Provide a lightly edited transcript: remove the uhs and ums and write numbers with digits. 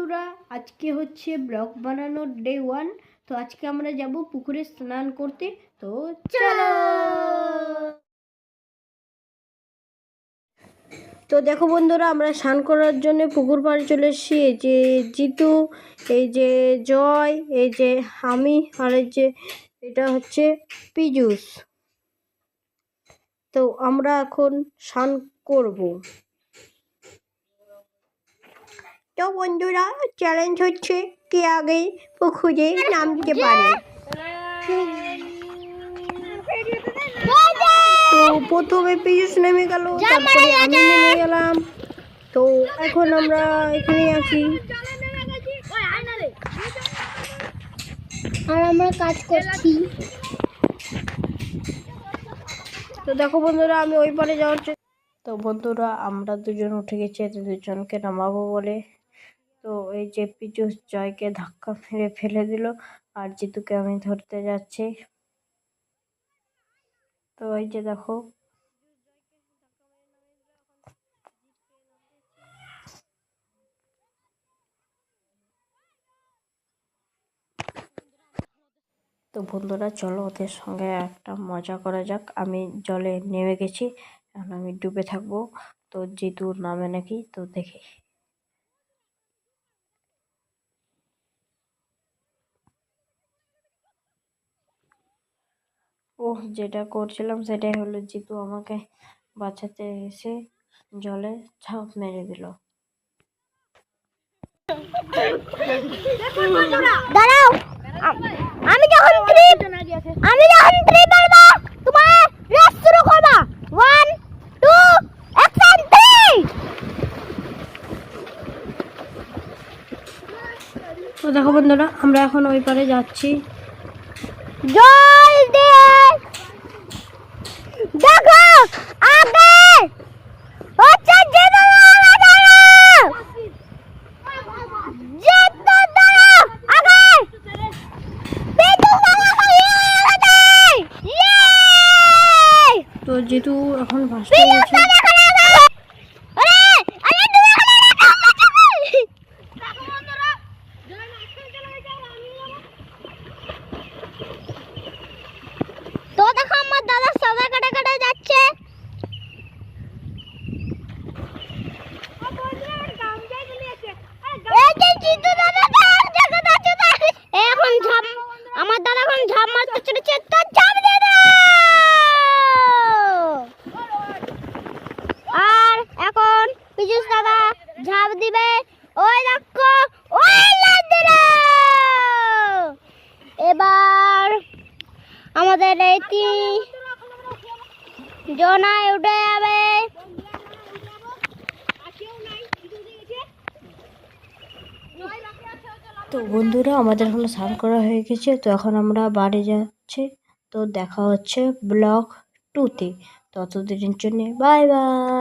বন্ধুরা, আজকে হচ্ছে ব্লগ বানানোর ডে 1। তো আজকে আমরা যাব পুকুরে স্নান করতে। তো চলো। তো দেখো বন্ধুরা, আমরা স্নান করার জন্য পুকুর পাড়ে চলে এসেছি। এই যে জিতু, এই যে জয়, এই যে আমি, আর এই যে এটা হচ্ছে পীযূষ। তো আমরা এখন স্নান করব। তো বন্ধুরা, চ্যালেঞ্জ হচ্ছে কে আগে পুকুরে নামতে পারে। তো প্রথমে পীযূষ নেমে গেল, তারপরে আমি নেমে গেলাম। তো এখন আমরা এখানে আছি আর আমরা কাজ করছি। তো দেখো বন্ধুরা, আমি ওই পারে যাওয়ার তো বন্ধুরা, আমরা দুজন উঠে গেছি দুজনকে নামাবো বলে। তো এই যে পীযূষ জয়কে ধাক্কা মেরে ফেলে দিল, আর জিতুকে আমি ধরতে যাচ্ছি। তো এই যে দেখো, তো বন্ধুরা চলো ওদের সঙ্গে একটা মজা করা যাক। আমি জলে নেমে গেছি, এখন আমি ডুবে থাকবো। তো জিতু নামে নাকি, তো দেখি। ও যেটা করছিলাম সেটাই হলো, জিতু আমাকে বাঁচাতে এসে জলে ঝাঁপ মেরে দিল। দাঁড়াও, আমি যখন ট্রি মারবো তোমার রেস শুরু করবা। 1 2 অ্যাকশন 3। তো দেখো বন্ধুরা, আমরা এখন ওই পারে যাচ্ছি। জল দিয়ে দেখো আগে হচ্ছে যেতে তো জিতু এখন ভাসতে গেছে। তো দেখো আমার দাদা সাদা কাটা কাটা যাচ্ছে। এখন ঝাপ, আমার দাদা এখন ঝাপ মারতে চলেছে, তো ঝাপ দিয়ে দাও। আর এখন পীযূষ দাদা ঝাপ দিবে। ওই দেখো, ওই দিল। এবার আমাদের এই জনায় উঠে যাবে। তো বন্ধুরা, আমাদের এখন স্নান করা হয়ে গেছে। তো এখন আমরা বাড়ি যাচ্ছি। তো দেখা হচ্ছে ব্লগ 2-তে। ততদিনের জন্য বাই বাই।